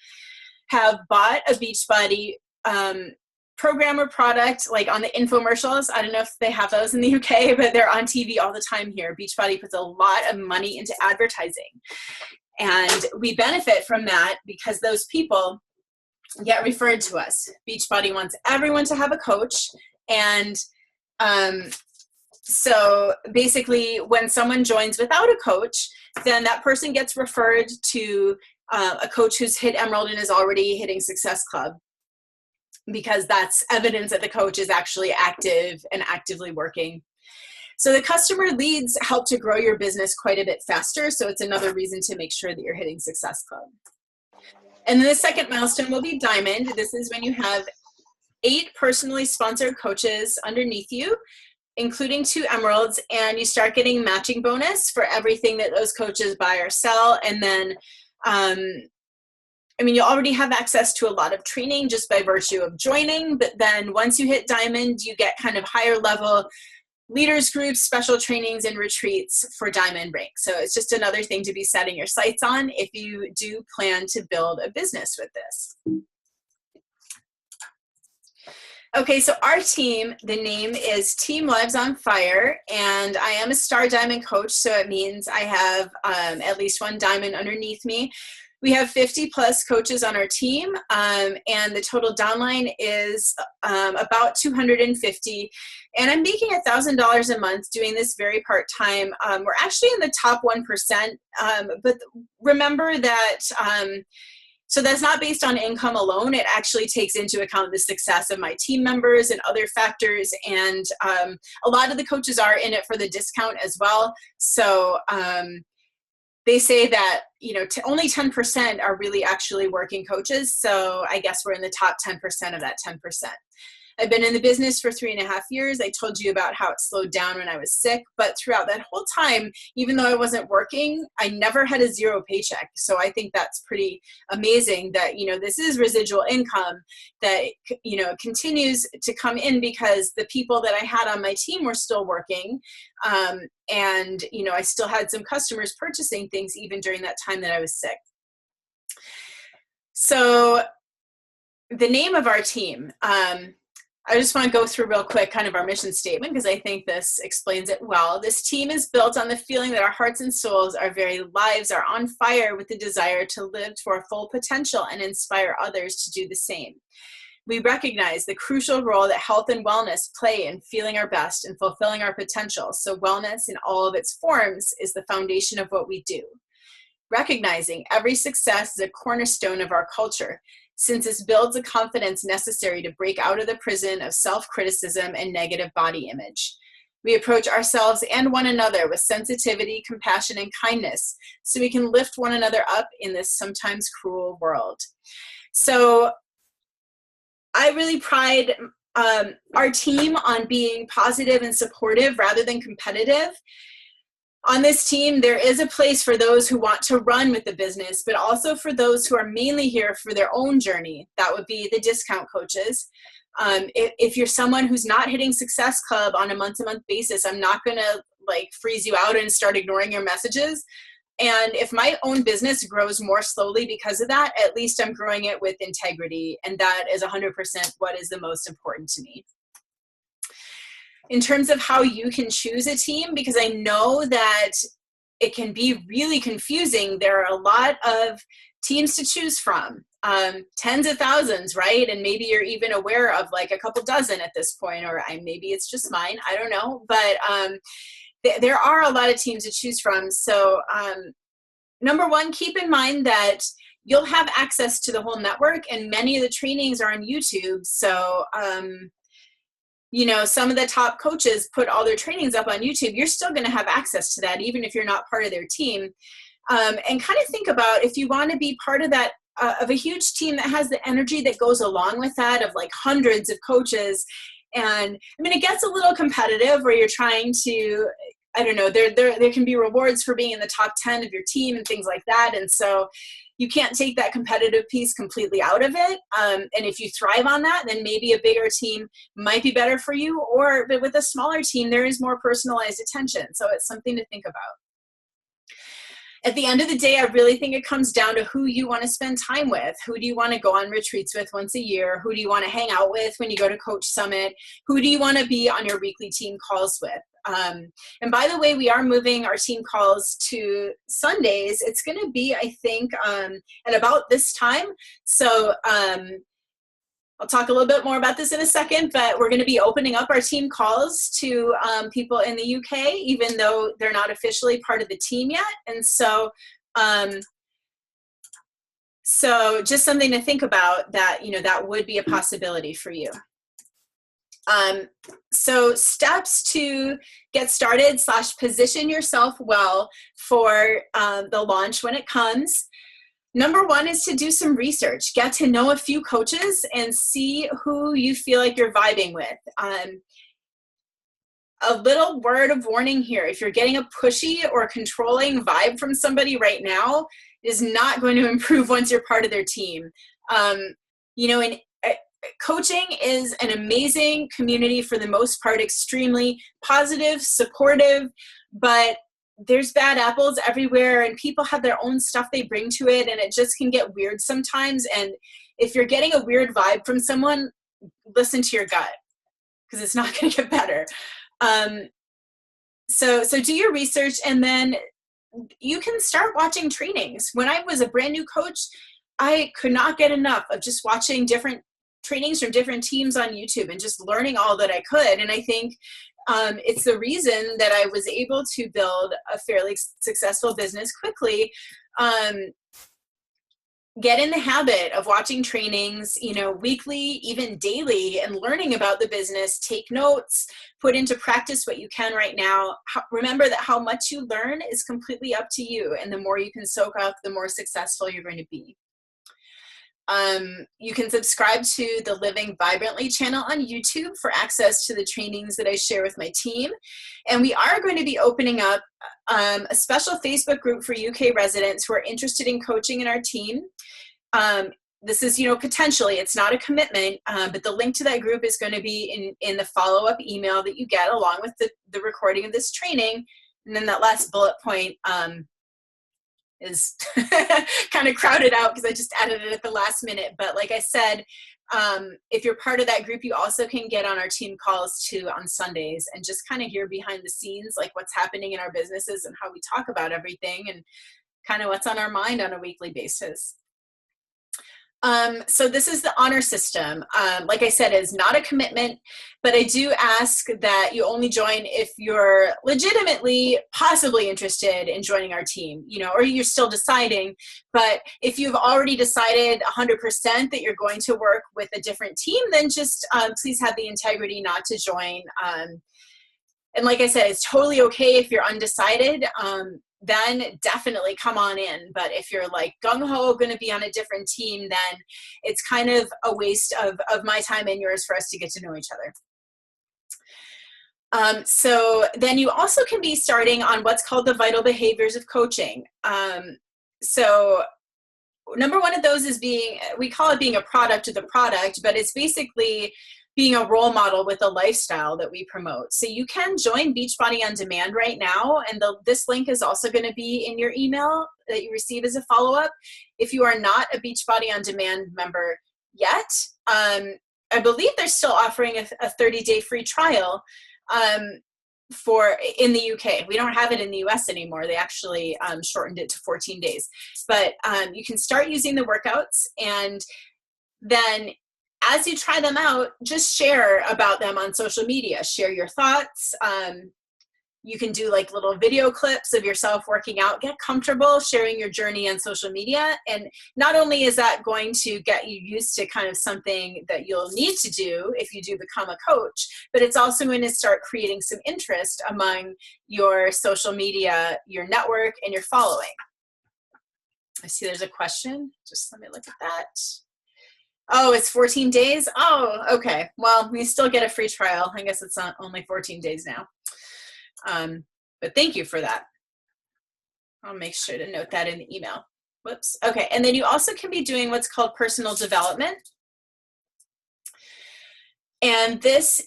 have bought a Beachbody program or product, like on the infomercials. I don't know if they have those in the UK, but they're on TV all the time here. Beachbody puts a lot of money into advertising. And we benefit from that because those people get referred to us. Beachbody wants everyone to have a coach. And so basically when someone joins without a coach, then that person gets referred to a coach who's hit Emerald and is already hitting Success Club, because that's evidence that the coach is actually active and actively working. So the customer leads help to grow your business quite a bit faster. So it's another reason to make sure that you're hitting Success Club. And then the second milestone will be Diamond. This is when you have 8 personally sponsored coaches underneath you, including 2 Emeralds, and you start getting matching bonus for everything that those coaches buy or sell. And then, I mean, you already have access to a lot of training just by virtue of joining, but then once you hit Diamond, you get kind of higher level leaders groups, special trainings, and retreats for Diamond rank. So it's just another thing to be setting your sights on if you do plan to build a business with this. Okay, so our team, the name is Team Lives on Fire, and I am a Star Diamond coach, so it means I have at least 1 diamond underneath me. We have 50 plus coaches on our team, and the total downline is about 250. And I'm making $1,000 a month doing this very part-time. We're actually in the top 1%, but remember that, so that's not based on income alone. It actually takes into account the success of my team members and other factors. And a lot of the coaches are in it for the discount as well. So they say that, you know, only 10% are really actually working coaches. So I guess we're in the top 10% of that 10%. I've been in the business for 3.5 years. I told you about how it slowed down when I was sick, but throughout that whole time, even though I wasn't working, I never had a 0 paycheck. So I think that's pretty amazing that, you know, this is residual income that, you know, continues to come in because the people that I had on my team were still working. And, you know, I still had some customers purchasing things even during that time that I was sick. So the name of our team, I just want to go through real quick kind of our mission statement because I think this explains it well. This team is built on the feeling that our hearts and souls, our very lives are on fire with the desire to live to our full potential and inspire others to do the same. We recognize the crucial role that health and wellness play in feeling our best and fulfilling our potential. So wellness in all of its forms is the foundation of what we do. Recognizing every success is a cornerstone of our culture, since it builds the confidence necessary to break out of the prison of self-criticism and negative body image. We approach ourselves and one another with sensitivity, compassion, and kindness, so we can lift one another up in this sometimes cruel world. So I really pride our team on being positive and supportive rather than competitive. On this team, there is a place for those who want to run with the business, but also for those who are mainly here for their own journey. That would be the discount coaches. If you're someone who's not hitting Success Club on a month-to-month basis, I'm not going to like freeze you out and start ignoring your messages. And if my own business grows more slowly because of that, at least I'm growing it with integrity. And that is 100% what is the most important to me. In terms of how you can choose a team, because I know that it can be really confusing. There are a lot of teams to choose from, tens of thousands, right? And maybe you're even aware of like a couple dozen at this point, or maybe it's just mine, I don't know. But there are a lot of teams to choose from. So number one, keep in mind that you'll have access to the whole network, and many of the trainings are on YouTube. So, you know, some of the top coaches put all their trainings up on YouTube. You're still going to have access to that, even if you're not part of their team. And kind of think about if you want to be part of that, of a huge team that has the energy that goes along with that, of like hundreds of coaches. And I mean, it gets a little competitive where you're trying to, I don't know, there can be rewards for being in the top 10 of your team and things like that. And so you can't take that competitive piece completely out of it. And if you thrive on that, then maybe a bigger team might be better for you. But with a smaller team, there is more personalized attention. So it's something to think about. At the end of the day, I really think it comes down to who you want to spend time with. Who do you want to go on retreats with once a year? Who do you want to hang out with when you go to Coach Summit? Who do you want to be on your weekly team calls with? And by the way, we are moving our team calls to Sundays. It's going to be, I think, at about this time. So I'll talk a little bit more about this in a second, but we're going to be opening up our team calls to people in the UK, even though they're not officially part of the team yet. And so, so just something to think about that, you know, that would be a possibility for you. So steps to get started / position yourself well for the launch when it comes. Number one is to do some research. Get to know a few coaches and see who you feel like you're vibing with. A little word of warning here. If you're getting a pushy or controlling vibe from somebody right now, it is not going to improve once you're part of their team. You know, coaching is an amazing community, for the most part, extremely positive, supportive, but there's bad apples everywhere, and people have their own stuff they bring to it, and it just can get weird sometimes. And if you're getting a weird vibe from someone, listen to your gut, because it's not going to get better. So do your research, and then you can start watching trainings. When I was a brand new coach, I could not get enough of just watching different trainings from different teams on YouTube and just learning all that I could. And I think it's the reason that I was able to build a fairly successful business quickly. Get in the habit of watching trainings, you know, weekly, even daily, and learning about the business. Take notes, put into practice what you can right now. Remember that how much you learn is completely up to you. And the more you can soak up, the more successful you're going to be. You can subscribe to the Living Vibrantly channel on YouTube for access to the trainings that I share with my team. And we are going to be opening up a special Facebook group for UK residents who are interested in coaching in our team. This is, you know, potentially, it's not a commitment, but the link to that group is going to be in the follow-up email that you get along with the recording of this training. And then that last bullet point is kind of crowded out because I just added it at the last minute. But like I said, if you're part of that group, you also can get on our team calls too on Sundays and just kind of hear behind the scenes, like what's happening in our businesses and how we talk about everything and kind of what's on our mind on a weekly basis. So this is the honor system. Like I said, it's not a commitment, but I do ask that you only join if you're legitimately possibly interested in joining our team, you know, or you're still deciding. But if you've already decided 100% that you're going to work with a different team, then just please have the integrity not to join. And like I said, it's totally okay if you're undecided. Then definitely come on in. But if you're like gung-ho going to be on a different team, then it's kind of a waste of my time and yours for us to get to know each other. So then you also can be starting on what's called the vital behaviors of coaching. So number one of those is we call it being a product of the product, but it's basically being a role model with a lifestyle that we promote. So you can join Beachbody on demand right now, and this link is also going to be in your email that you receive as a follow-up. If you are not a Beachbody on demand member yet, I believe they're still offering a 30-day free trial. in the UK. We don't have it in the US anymore. They actually shortened it to 14 days. But you can start using the workouts, and then as you try them out, just share about them on social media. Share your thoughts. You can do like little video clips of yourself working out. Get comfortable sharing your journey on social media. And not only is that going to get you used to kind of something that you'll need to do if you do become a coach, but it's also going to start creating some interest among your social media, your network, and your following. I see there's a question. Just let me look at that. Oh, it's 14 days? Oh, okay. Well, we still get a free trial. I guess it's not only 14 days now. But thank you for that. I'll make sure to note that in the email. Whoops. Okay. And then you also can be doing what's called personal development. And this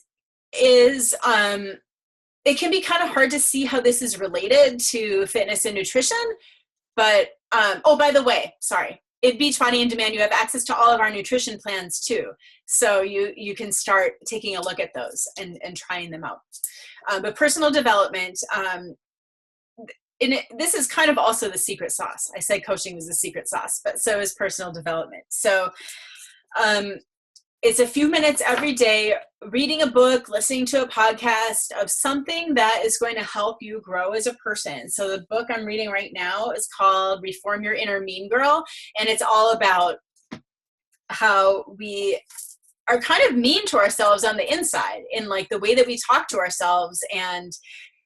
is, it can be kind of hard to see how this is related to fitness and nutrition. But, oh, by the way, sorry. At Beachbody On Demand, you have access to all of our nutrition plans too. So you can start taking a look at those and trying them out. But personal development, this is kind of also the secret sauce. I said coaching was the secret sauce, but so is personal development. So it's a few minutes every day, reading a book, listening to a podcast of something that is going to help you grow as a person. So the book I'm reading right now is called Reform Your Inner Mean Girl. And it's all about how we are kind of mean to ourselves on the inside in like the way that we talk to ourselves, and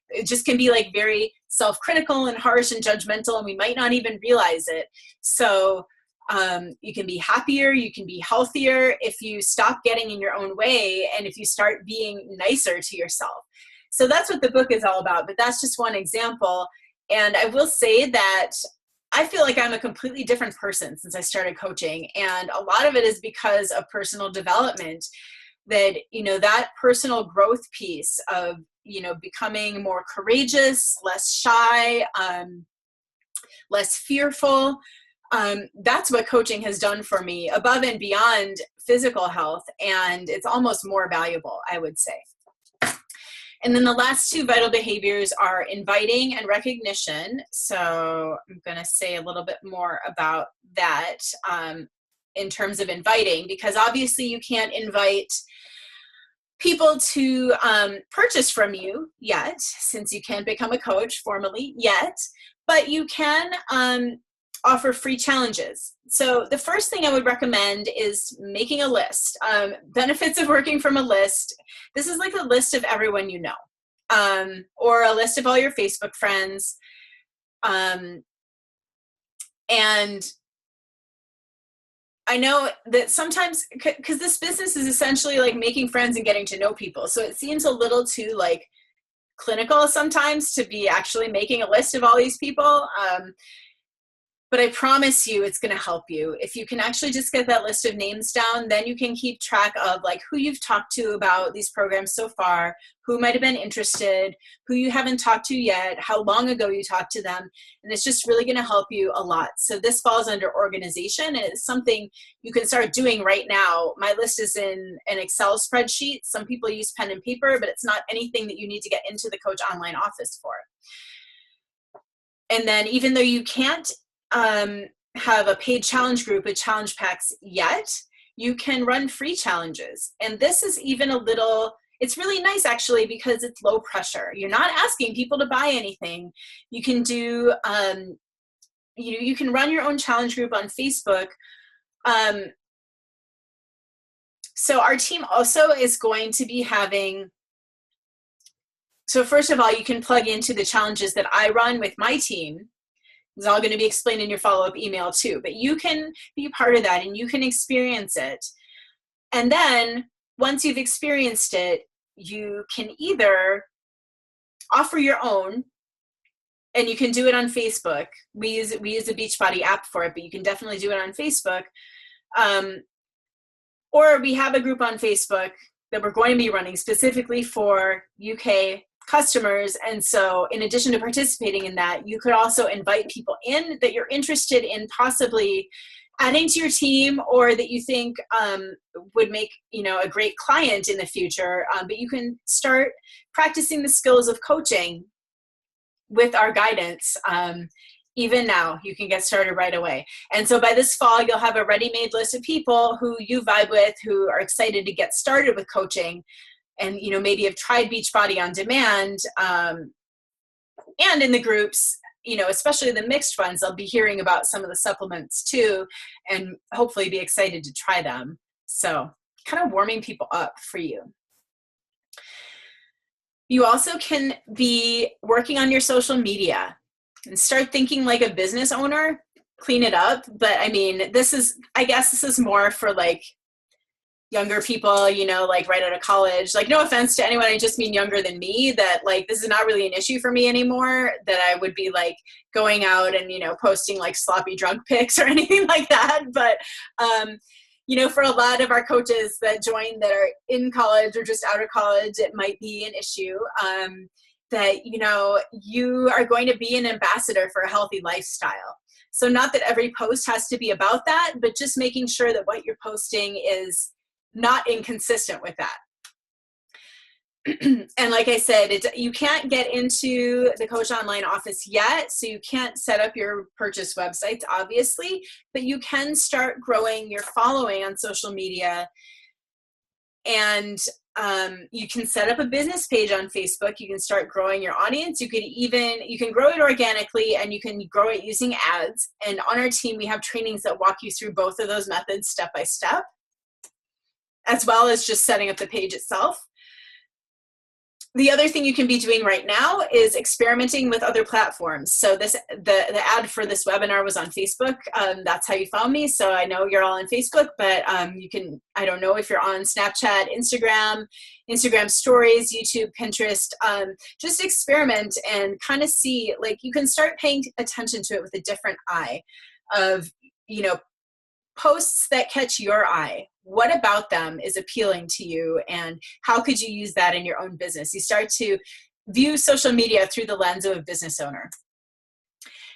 it just can be like very self-critical and harsh and judgmental, and we might not even realize it. So you can be happier, you can be healthier if you stop getting in your own way and if you start being nicer to yourself. So that's what the book is all about, but that's just one example. And I will say that I feel like I'm a completely different person since I started coaching. And a lot of it is because of personal development, that, you know, that personal growth piece of, you know, becoming more courageous, less shy, less fearful. That's what coaching has done for me above and beyond physical health. And it's almost more valuable, I would say. And then the last two vital behaviors are inviting and recognition. So I'm going to say a little bit more about that in terms of inviting, because obviously you can't invite people to purchase from you yet, since you can't become a coach formally yet, but you can offer free challenges. So the first thing I would recommend is making a list. Benefits of working from a list. This is like a list of everyone you know, or a list of all your Facebook friends. And I know that sometimes, because this business is essentially like making friends and getting to know people. So it seems a little too like clinical sometimes to be actually making a list of all these people. But I promise you it's going to help you. If you can actually just get that list of names down, then you can keep track of like who you've talked to about these programs so far, who might have been interested, who you haven't talked to yet, how long ago you talked to them. And it's just really going to help you a lot. So this falls under organization, and it's something you can start doing right now. My list is in an Excel spreadsheet. Some people use pen and paper, but it's not anything that you need to get into the Coach Online office for. And then even though you can't have a paid challenge group with challenge packs yet, you can run free challenges. And this is even a little, it's really nice actually, because it's low pressure. You're not asking people to buy anything. You can do, you can run your own challenge group on Facebook. So our team also is going to be having, so first of all, you can plug into the challenges that I run with my team. It's all going to be explained in your follow-up email too, but you can be part of that and you can experience it. And then once you've experienced it, you can either offer your own, and you can do it on Facebook. We use a Beachbody app for it, but you can definitely do it on Facebook. Or we have a group on Facebook that we're going to be running specifically for UK customers. And so in addition to participating in that, you could also invite people in that you're interested in possibly adding to your team or that you think would make, you know, a great client in the future. But you can start practicing the skills of coaching with our guidance. Even now, you can get started right away. And so by this fall, you'll have a ready-made list of people who you vibe with, who are excited to get started with coaching, and, you know, maybe have tried Beachbody on demand. And in the groups, you know, especially the mixed ones, I'll be hearing about some of the supplements too, and hopefully be excited to try them. So kind of warming people up for you. You also can be working on your social media and start thinking like a business owner, clean it up. But I mean, I guess this is more for like younger people, you know, like right out of college. Like, no offense to anyone, I just mean younger than me, that like this is not really an issue for me anymore, that I would be like going out and, you know, posting like sloppy drunk pics or anything like that. But you know, for a lot of our coaches that join that are in college or just out of college, it might be an issue. That, you know, you are going to be an ambassador for a healthy lifestyle. So not that every post has to be about that, but just making sure that what you're posting is not inconsistent with that. And like I said, you can't get into the Coach Online office yet, so you can't set up your purchase websites, obviously, but you can start growing your following on social media. And you can set up a business page on Facebook. You can start growing your audience. You can grow it organically, and you can grow it using ads. And on our team, we have trainings that walk you through both of those methods step by step, as well as just setting up the page itself. The other thing you can be doing right now is experimenting with other platforms. So the ad for this webinar was on Facebook. That's how you found me. So I know you're all on Facebook, but you can, I don't know if you're on Snapchat, Instagram stories, YouTube, Pinterest. Just experiment and kind of see, like, you can start paying attention to it with a different eye of, you know, posts that catch your eye. What about them is appealing to you, and how could you use that in your own business? You start to view social media through the lens of a business owner.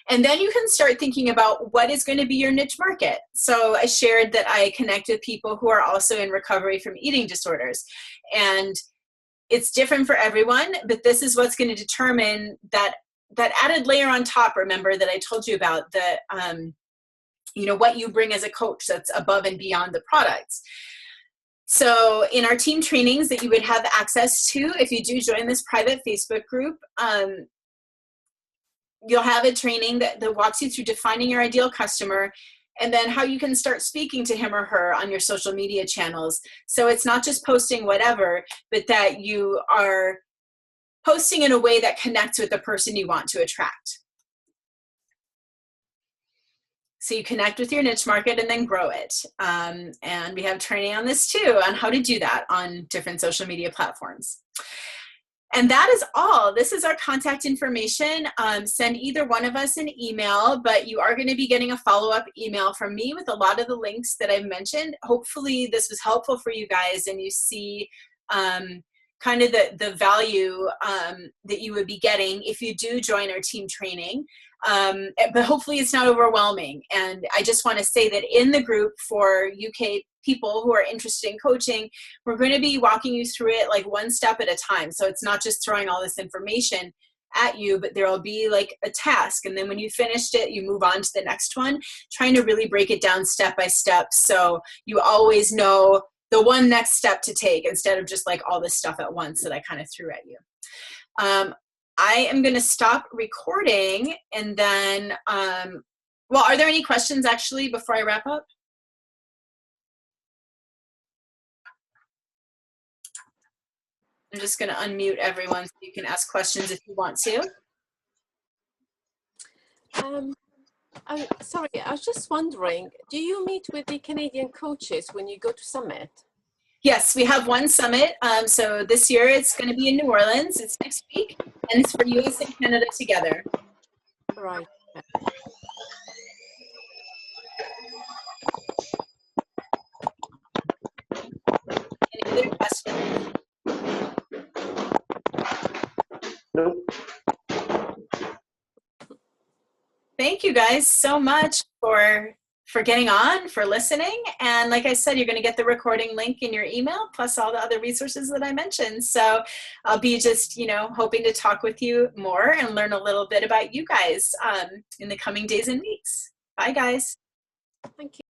And then you can start thinking about what is going to be your niche market. So I shared that I connect with people who are also in recovery from eating disorders. And it's different for everyone, but this is what's going to determine that added layer on top, remember, that I told you about, the you know, what you bring as a coach that's above and beyond the products. So in our team trainings that you would have access to, if you do join this private Facebook group, you'll have a training that walks you through defining your ideal customer, and then how you can start speaking to him or her on your social media channels. So it's not just posting whatever, but that you are posting in a way that connects with the person you want to attract. So you connect with your niche market and then grow it. And we have training on this too, on how to do that on different social media platforms. And that is all. This is our contact information. Send either one of us an email, but you are going to be getting a follow-up email from me with a lot of the links that I've mentioned. Hopefully this was helpful for you guys, and you see kind of the value that you would be getting if you do join our team training. But hopefully it's not overwhelming. And I just want to say that in the group for UK people who are interested in coaching, we're going to be walking you through it like one step at a time. So it's not just throwing all this information at you, but there will be like a task. And then when you finished it, you move on to the next one, trying to really break it down step by step. So you always know the one next step to take, instead of just like all this stuff at once that I kind of threw at you. I am going to stop recording, and then, well, are there any questions actually before I wrap up? I'm just going to unmute everyone so you can ask questions if you want to. I'm sorry, I was just wondering, do you meet with the Canadian coaches when you go to Summit? Yes, we have one summit. So this year it's going to be in New Orleans. It's next week, and it's for US and Canada together. Right. Any other questions? Nope. Thank you guys so much for for getting on, for listening. And like I said, you're going to get the recording link in your email, plus all the other resources that I mentioned. So I'll be just, hoping to talk with you more and learn a little bit about you guys in the coming days and weeks. Bye, guys. Thank you.